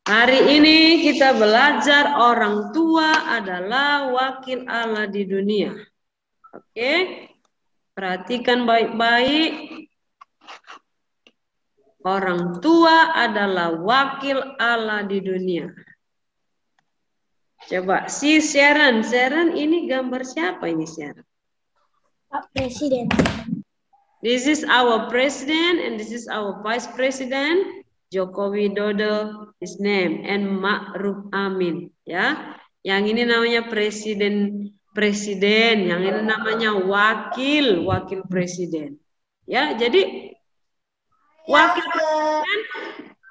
Hari ini kita belajar orang tua adalah wakil Allah di dunia. Oke, perhatikan baik-baik. Orang tua adalah wakil Allah di dunia. Coba si Sharon, ini gambar siapa ini Sharon? Pak Presiden. This is our president and this is our vice president. Joko Widodo, his name, and Ma'ruf Amin, ya. Yang ini namanya presiden, yang ini namanya wakil presiden. Ya, jadi wakil presiden,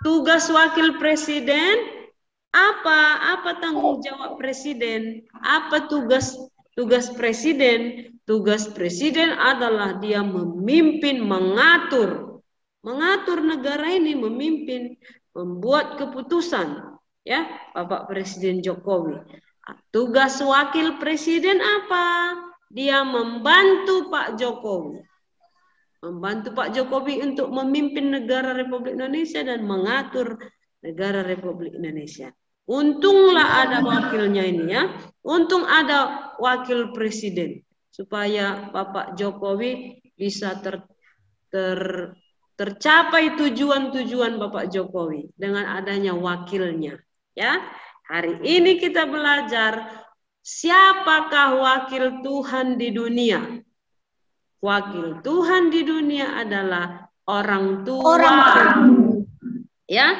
tugas wakil presiden apa tanggung jawab presiden? Apa tugas presiden? Tugas presiden adalah dia memimpin, mengatur negara ini, memimpin, membuat keputusan, ya, Bapak Presiden Jokowi. Tugas wakil presiden apa? Dia membantu Pak Jokowi. Membantu Pak Jokowi untuk memimpin negara Republik Indonesia dan mengatur negara Republik Indonesia. Untunglah ada wakilnya ini, ya. Untung ada wakil presiden supaya Bapak Jokowi bisa tercapai tujuan-tujuan Bapak Jokowi dengan adanya wakilnya, ya. Hari ini kita belajar siapakah wakil Tuhan di dunia. Wakil Tuhan di dunia adalah orang tua. Ya,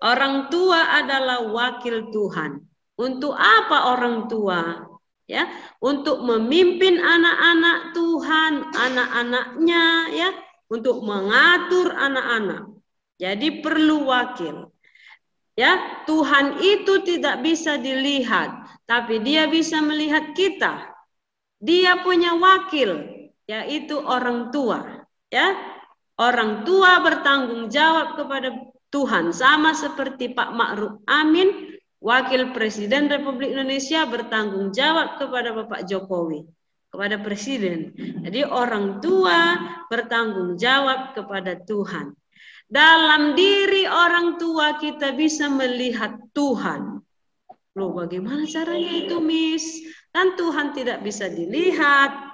orang tua adalah wakil Tuhan. Untuk apa orang tua? Ya, untuk memimpin anak-anak Tuhan, anak-anaknya, ya, untuk mengatur anak-anak. Jadi perlu wakil. Ya, Tuhan itu tidak bisa dilihat, tapi Dia bisa melihat kita. Dia punya wakil, yaitu orang tua. Ya, orang tua bertanggung jawab kepada Tuhan, sama seperti Pak Ma'ruf Amin, Wakil Presiden Republik Indonesia, bertanggung jawab kepada Bapak Jokowi, kepada Presiden. Jadi orang tua bertanggung jawab kepada Tuhan. Dalam diri orang tua kita bisa melihat Tuhan. Loh, bagaimana caranya itu, Miss? Kan Tuhan tidak bisa dilihat.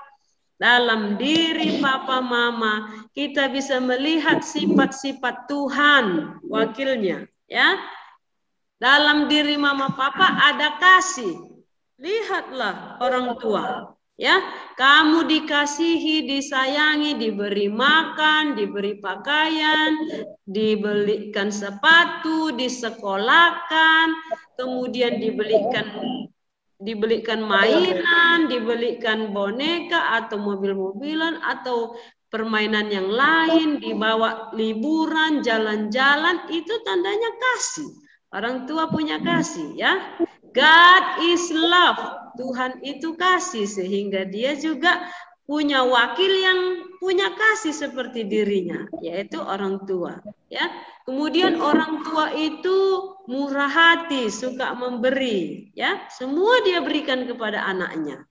Dalam diri papa mama kita bisa melihat sifat-sifat Tuhan, wakilnya, ya. Dalam diri mama papa ada kasih. Lihatlah orang tua, ya. Kamu dikasihi, disayangi, diberi makan, diberi pakaian, dibelikan sepatu, disekolahkan, kemudian dibelikan mainan, dibelikan boneka atau mobil-mobilan atau permainan yang lain, dibawa liburan, jalan-jalan, itu tandanya kasih. Orang tua punya kasih, ya. God is love. Tuhan itu kasih, sehingga Dia juga punya wakil yang punya kasih seperti dirinya, yaitu orang tua, ya. Kemudian orang tua itu murah hati, suka memberi, ya. Semua Dia berikan kepada anaknya,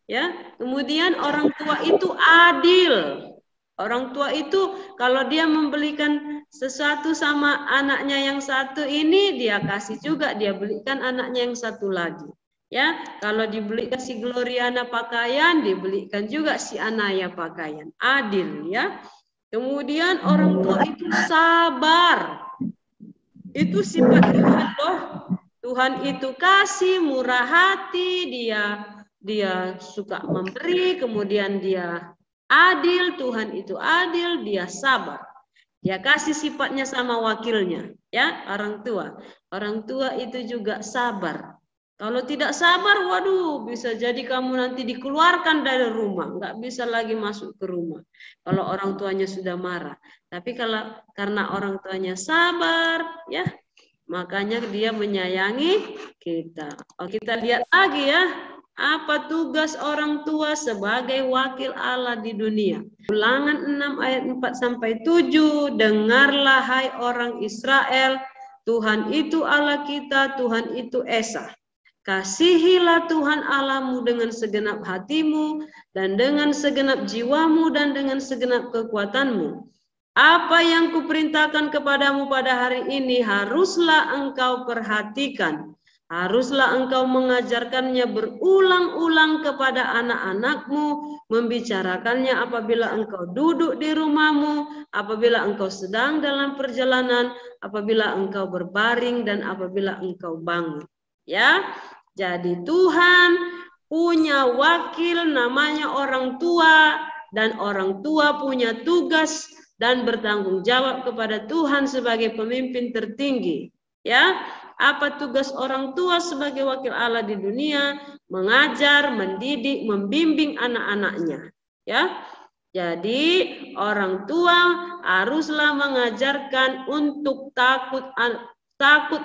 ya. Kemudian orang tua itu adil. Orang tua itu kalau dia membelikan sesuatu sama anaknya yang satu ini, dia kasih juga, dia belikan anaknya yang satu lagi. Ya, kalau dibelikan si Gloriana pakaian, dibelikan juga si Anaya pakaian. Adil, ya. Kemudian orang tua itu sabar. Itu sifat Tuhan loh. Tuhan itu kasih, murah hati, dia suka memberi, kemudian dia adil. Tuhan itu adil, dia sabar. Dia kasih sifatnya sama wakilnya, ya, orang tua. Orang tua itu juga sabar. Kalau tidak sabar, waduh, bisa jadi kamu nanti dikeluarkan dari rumah, nggak bisa lagi masuk ke rumah. Kalau orang tuanya sudah marah. Tapi karena orang tuanya sabar, ya, makanya dia menyayangi kita. Oh, kita lihat lagi, ya. Apa tugas orang tua sebagai wakil Allah di dunia? Ulangan 6 ayat 4-7. Dengarlah hai orang Israel, Tuhan itu Allah kita, Tuhan itu Esa. Kasihilah Tuhan Allahmu dengan segenap hatimu dan dengan segenap jiwamu dan dengan segenap kekuatanmu. Apa yang kuperintahkan kepadamu pada hari ini haruslah engkau perhatikan. Haruslah engkau mengajarkannya berulang-ulang kepada anak-anakmu, membicarakannya apabila engkau duduk di rumahmu, apabila engkau sedang dalam perjalanan, apabila engkau berbaring, dan apabila engkau bangun. Ya, jadi Tuhan punya wakil namanya orang tua, dan orang tua punya tugas dan bertanggung jawab kepada Tuhan sebagai pemimpin tertinggi. Ya, apa tugas orang tua sebagai wakil Allah di dunia? Mengajar, mendidik, membimbing anak-anaknya. Ya, jadi orang tua haruslah mengajarkan untuk takut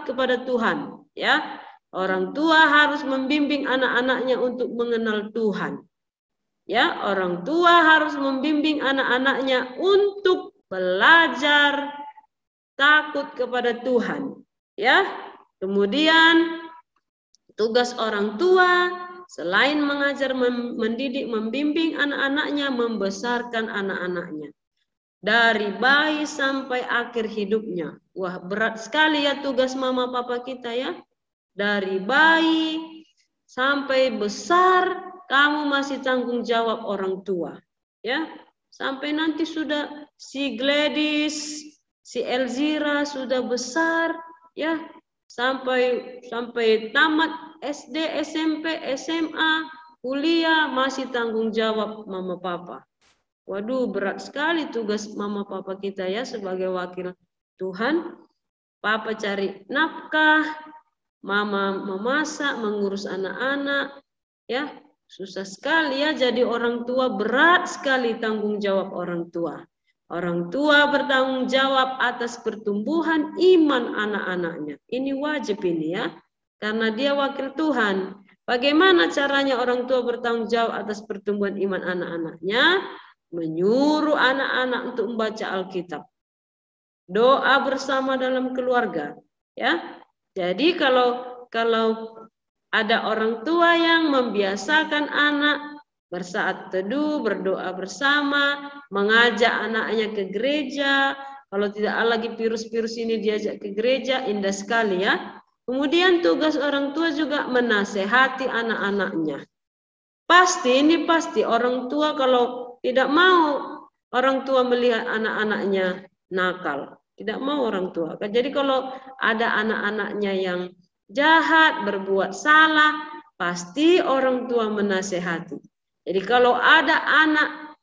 kepada Tuhan. Ya, orang tua harus membimbing anak-anaknya untuk mengenal Tuhan. Ya, orang tua harus membimbing anak-anaknya untuk belajar takut kepada Tuhan. Ya, kemudian tugas orang tua selain mengajar, mendidik, membimbing anak-anaknya, membesarkan anak-anaknya dari bayi sampai akhir hidupnya. Wah, berat sekali ya tugas mama papa kita ya. Dari bayi sampai besar, kamu masih tanggung jawab orang tua, ya. Sampai nanti sudah si Gladys, si Elzira sudah besar, ya. Sampai tamat SD, SMP, SMA, kuliah masih tanggung jawab mama papa. Waduh, berat sekali tugas mama papa kita ya sebagai wakil Tuhan. Papa cari nafkah, mama memasak, mengurus anak-anak, ya. Susah sekali ya jadi orang tua, berat sekali tanggung jawab orang tua. Orang tua bertanggung jawab atas pertumbuhan iman anak-anaknya. Ini wajib ini ya, karena dia wakil Tuhan. Bagaimana caranya orang tua bertanggung jawab atas pertumbuhan iman anak-anaknya? Menyuruh anak-anak untuk membaca Alkitab. Doa bersama dalam keluarga, ya. Jadi kalau ada orang tua yang membiasakan anak bersaat teduh, berdoa bersama, mengajak anaknya ke gereja. Kalau tidak lagi virus-virus ini diajak ke gereja, indah sekali ya. Kemudian tugas orang tua juga menasehati anak-anaknya. Pasti orang tua kalau tidak mau orang tua melihat anak-anaknya nakal. Tidak mau orang tua. Jadi kalau ada anak-anaknya yang jahat, berbuat salah, pasti orang tua menasehati. Jadi kalau ada anak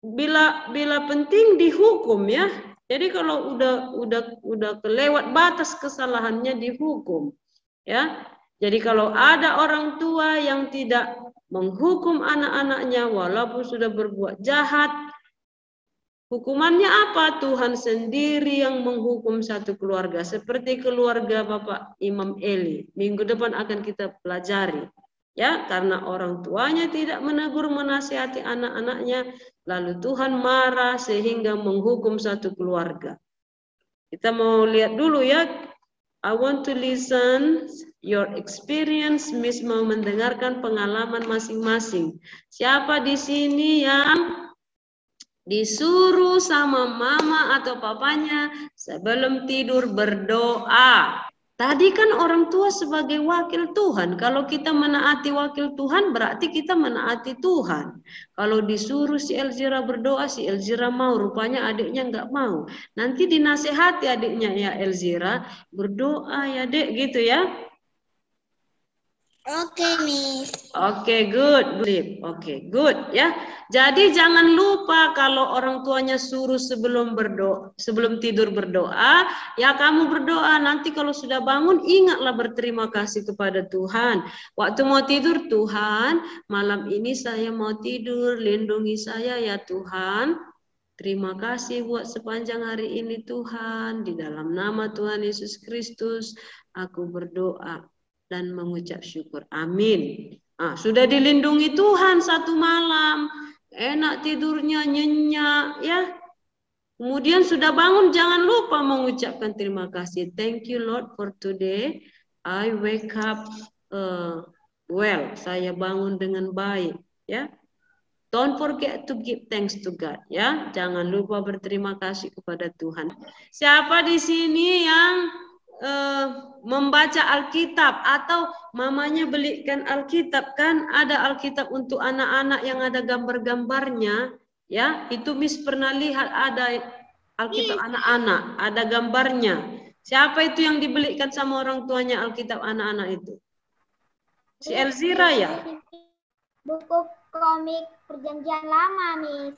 bila penting dihukum ya. Jadi kalau udah kelewat batas kesalahannya dihukum. Ya. Jadi kalau ada orang tua yang tidak menghukum anak-anaknya walaupun sudah berbuat jahat, hukumannya apa? Tuhan sendiri yang menghukum satu keluarga. Seperti keluarga Bapak Imam Eli. Minggu depan akan kita pelajari. Ya, karena orang tuanya tidak menegur menasihati anak-anaknya, lalu Tuhan marah sehingga menghukum satu keluarga. Kita mau lihat dulu ya. I want to listen your experience. Miss mau mendengarkan pengalaman masing-masing. Siapa di sini yang disuruh sama mama atau papanya sebelum tidur berdoa? Tadi kan orang tua sebagai wakil Tuhan. Kalau kita menaati wakil Tuhan berarti kita menaati Tuhan. Kalau disuruh si Elzira berdoa, si Elzira mau. Rupanya adiknya nggak mau. Nanti dinasehati adiknya, ya Elzira berdoa ya dek, gitu ya. Oke, Miss. Oke, good. Oke, good ya. Jadi jangan lupa kalau orang tuanya suruh sebelum tidur berdoa, ya kamu berdoa. Nanti kalau sudah bangun ingatlah berterima kasih kepada Tuhan. Waktu mau tidur, Tuhan, malam ini saya mau tidur, lindungi saya ya Tuhan. Terima kasih buat sepanjang hari ini Tuhan. Di dalam nama Tuhan Yesus Kristus, aku berdoa dan mengucap syukur. Amin. Sudah dilindungi Tuhan satu malam. Enak tidurnya, nyenyak ya. Kemudian sudah bangun, jangan lupa mengucapkan terima kasih. Thank you Lord for today. I wake up well. Saya bangun dengan baik ya. Don't forget to give thanks to God, ya. Jangan lupa berterima kasih kepada Tuhan. Siapa di sini yang membaca Alkitab atau mamanya belikan Alkitab? Kan ada Alkitab untuk anak-anak yang ada gambar-gambarnya, ya. Itu Miss pernah lihat ada Alkitab anak-anak, ada gambarnya. Siapa itu yang dibelikan sama orang tuanya Alkitab anak-anak itu? Si Elzira ya? Buku komik Perjanjian Lama, Miss.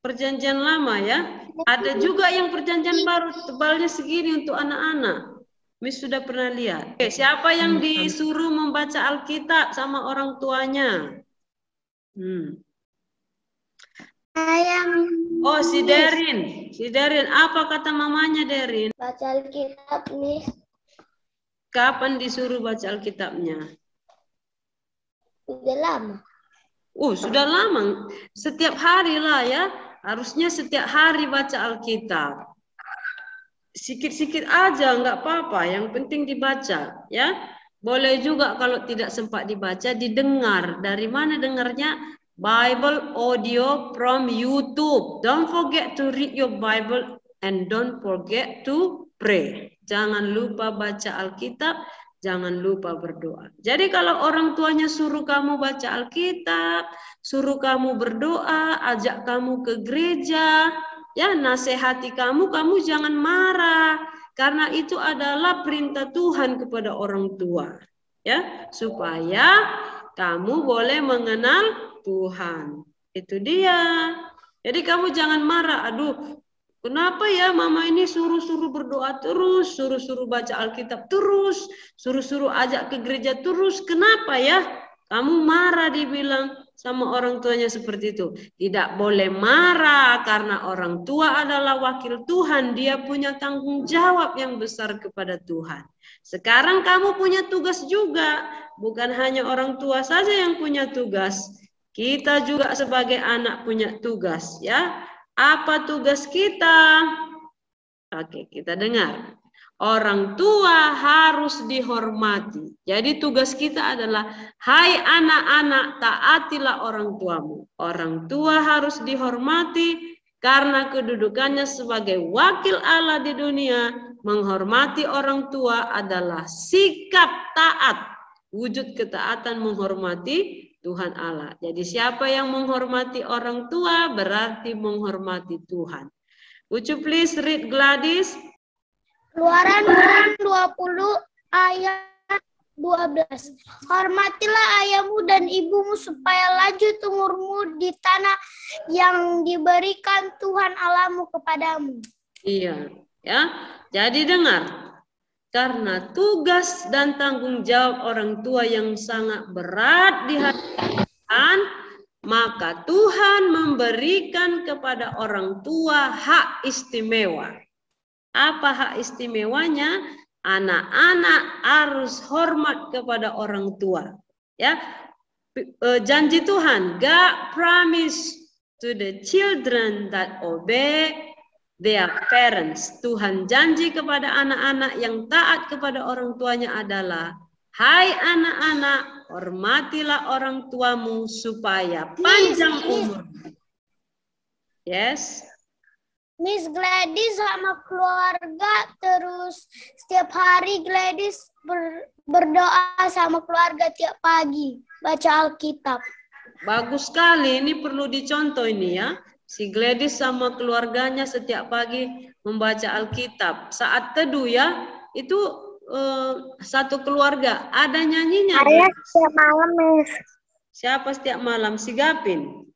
Perjanjian Lama ya? Ada juga yang Perjanjian Baru, tebalnya segini untuk anak-anak. Miss sudah pernah lihat. Oke, siapa yang disuruh membaca Alkitab sama orang tuanya? Oh, si Derin. Si Derin. Apa kata mamanya Derin? Baca Alkitab, Miss. Kapan disuruh baca Alkitabnya? Sudah lama. Sudah lama. Setiap hari lah ya. Harusnya setiap hari baca Alkitab. Sikit-sikit aja, nggak apa-apa. Yang penting dibaca, ya. Boleh juga kalau tidak sempat dibaca, didengar. Dari mana dengarnya? Bible audio from YouTube. Don't forget to read your Bible and don't forget to pray. Jangan lupa baca Alkitab, jangan lupa berdoa. Jadi kalau orang tuanya suruh kamu baca Alkitab, suruh kamu berdoa, ajak kamu ke gereja, ya, nasihati kamu jangan marah. Karena itu adalah perintah Tuhan kepada orang tua. Ya, supaya kamu boleh mengenal Tuhan. Itu dia. Jadi kamu jangan marah. Aduh, kenapa ya mama ini suruh-suruh berdoa terus, suruh-suruh baca Alkitab terus, suruh-suruh ajak ke gereja terus. Kenapa ya? Kamu marah dibilang sama orang tuanya seperti itu. Tidak boleh marah karena orang tua adalah wakil Tuhan. Dia punya tanggung jawab yang besar kepada Tuhan. Sekarang kamu punya tugas juga. Bukan hanya orang tua saja yang punya tugas. Kita juga sebagai anak punya tugas, ya. Apa tugas kita? Oke, kita dengar. Orang tua harus dihormati. Jadi tugas kita adalah, hai anak-anak, taatilah orang tuamu. Orang tua harus dihormati karena kedudukannya sebagai wakil Allah di dunia. Menghormati orang tua adalah sikap taat. Wujud ketaatan menghormati Tuhan Allah. Jadi siapa yang menghormati orang tua berarti menghormati Tuhan. Would you please read, Gladys? Keluaran 20 ayat 12. Hormatilah ayahmu dan ibumu supaya laju tumurmu di tanah yang diberikan Tuhan Allahmu kepadamu. Iya, ya. Jadi dengar. Karena tugas dan tanggung jawab orang tua yang sangat berat di hadapan Tuhan, maka Tuhan memberikan kepada orang tua hak istimewa. Apa hak istimewanya? Anak-anak harus hormat kepada orang tua. Ya, janji Tuhan, God promise to the children that obey their parents. Tuhan janji kepada anak-anak yang taat kepada orang tuanya adalah, hai anak-anak, hormatilah orang tuamu supaya panjang umur. Yes. Miss Gladys sama keluarga terus setiap hari Gladys berdoa sama keluarga tiap pagi baca Alkitab. Bagus sekali, ini perlu dicontoh ini ya. Si Gladys sama keluarganya setiap pagi membaca Alkitab. Saat teduh ya, itu satu keluarga. Ada nyanyinya. Saya setiap malam, Miss. Siapa setiap malam? Si Gapin?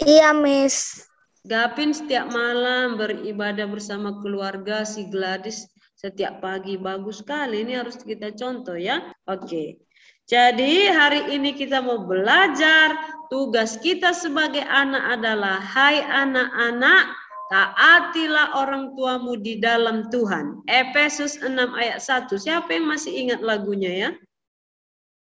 Iya, Miss. Gapin setiap malam beribadah bersama keluarga. Si Gladys setiap pagi. Bagus sekali. Ini harus kita contoh ya. Oke. Jadi hari ini kita mau belajar. Tugas kita sebagai anak adalah, hai anak-anak, taatilah orang tuamu di dalam Tuhan. Efesus 6 ayat 1. Siapa yang masih ingat lagunya ya?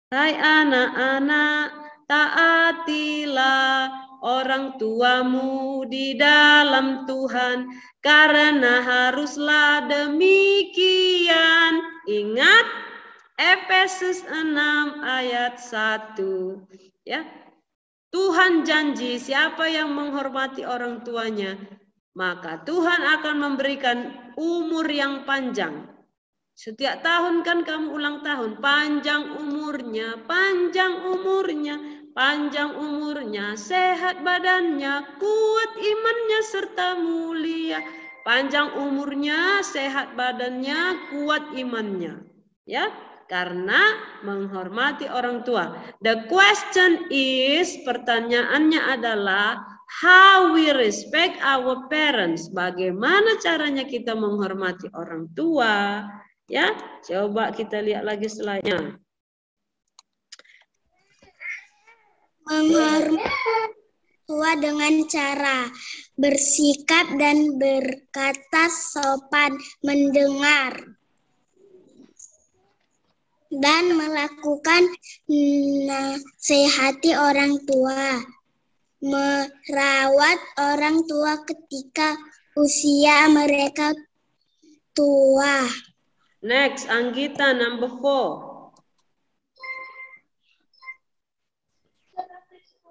Hai anak-anak, taatilah orang tuamu di dalam Tuhan, karena haruslah demikian. Ingat Efesus 6 ayat 1. Ya. Tuhan janji siapa yang menghormati orang tuanya, maka Tuhan akan memberikan umur yang panjang. Setiap tahun kan kamu ulang tahun, panjang umurnya, panjang umurnya, panjang umurnya, sehat badannya, kuat imannya serta mulia. Panjang umurnya, sehat badannya, kuat imannya. Ya, karena menghormati orang tua. The question is, pertanyaannya adalah how we respect our parents. Bagaimana caranya kita menghormati orang tua? Ya, coba kita lihat lagi slide-nya. Menghormati tua dengan cara bersikap dan berkata sopan, mendengar dan melakukan nasihati orang tua, merawat orang tua ketika usia mereka tua. Next, Anggita, number 4.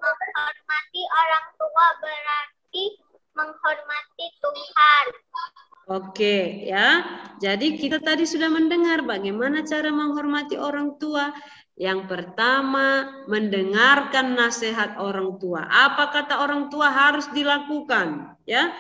Menghormati orang tua berarti menghormati Tuhan. Oke, ya. Jadi kita tadi sudah mendengar bagaimana cara menghormati orang tua. Yang pertama, mendengarkan nasihat orang tua. Apa kata orang tua harus dilakukan, ya?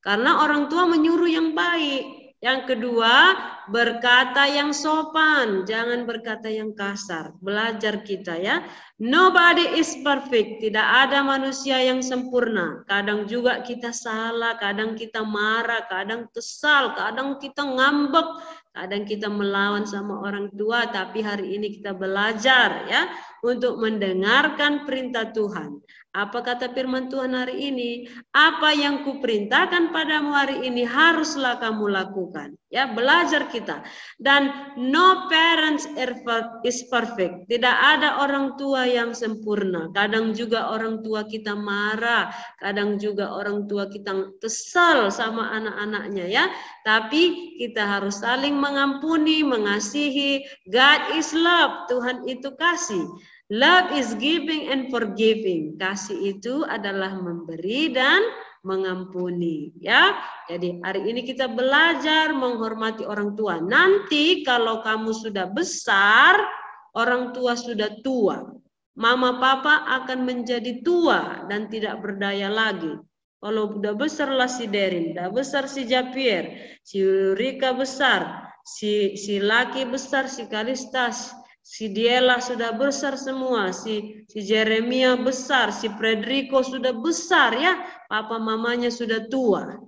Karena orang tua menyuruh yang baik. Yang kedua, berkata yang sopan, jangan berkata yang kasar. Belajar kita, ya. Nobody is perfect, tidak ada manusia yang sempurna. Kadang juga kita salah, kadang kita marah, kadang kesal, kadang kita ngambek, kadang kita melawan sama orang tua. Tapi hari ini kita belajar, ya, untuk mendengarkan perintah Tuhan. Apa kata firman Tuhan hari ini? Apa yang kuperintahkan padamu hari ini haruslah kamu lakukan. Ya, belajar kita. Dan no parents is perfect. Tidak ada orang tua yang sempurna. Kadang juga orang tua kita marah, kadang juga orang tua kita kesal sama anak-anaknya, ya. Tapi kita harus saling mengampuni, mengasihi. God is love. Tuhan itu kasih. Love is giving and forgiving. Kasih itu adalah memberi dan mengampuni, ya. Jadi hari ini kita belajar menghormati orang tua. Nanti kalau kamu sudah besar, orang tua sudah tua, mama papa akan menjadi tua dan tidak berdaya lagi. Kalau udah besar lah si Derin, udah besar si Japier, si Rika besar, si Laki besar, si Kalistas, si Diela sudah besar semua, si Jeremia besar, si Frederico sudah besar, ya. Papa mamanya sudah tua.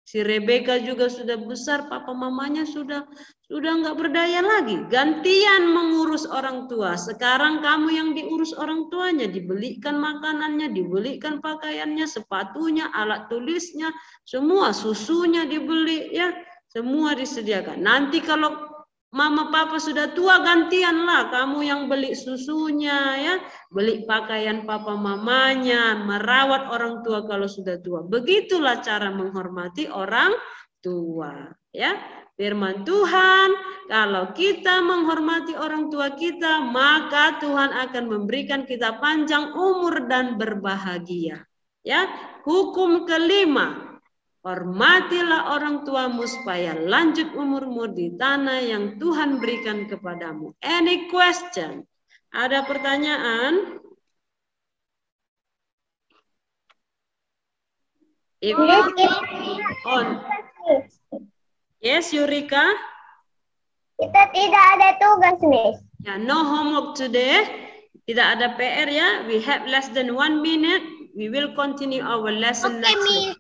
Si Rebecca juga sudah besar, papa mamanya sudah nggak berdaya lagi. Gantian mengurus orang tua. Sekarang kamu yang diurus orang tuanya, dibelikan makanannya, dibelikan pakaiannya, sepatunya, alat tulisnya, semua, susunya dibeli, ya. Semua disediakan. Nanti kalau mama papa sudah tua, gantianlah kamu yang beli susunya, ya, beli pakaian papa mamanya, merawat orang tua kalau sudah tua. Begitulah cara menghormati orang tua, ya. Firman Tuhan, kalau kita menghormati orang tua kita, maka Tuhan akan memberikan kita panjang umur dan berbahagia, ya. Hukum kelima, hormatilah orang tuamu supaya lanjut umurmu di tanah yang Tuhan berikan kepadamu. Any question? Ada pertanyaan? If you on. Yes, Yurika? Kita tidak ada tugas, Miss. Ya, no homework today. Tidak ada PR, ya. We have less than 1 minute. We will continue our lesson next week.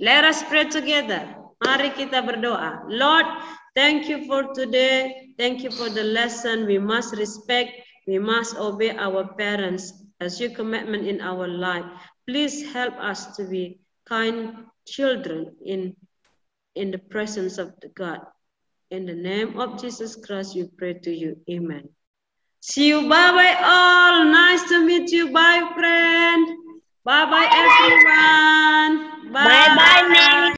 Let us pray together. Mari kita berdoa. Lord, thank you for today. Thank you for the lesson. We must respect, we must obey our parents as your commandment in our life. Please help us to be kind children in the presence of the God. In the name of Jesus Christ, we pray to you. Amen. See you. Bye-bye all. Nice to meet you. Bye, friend. Bye-bye, everyone. Bye-bye.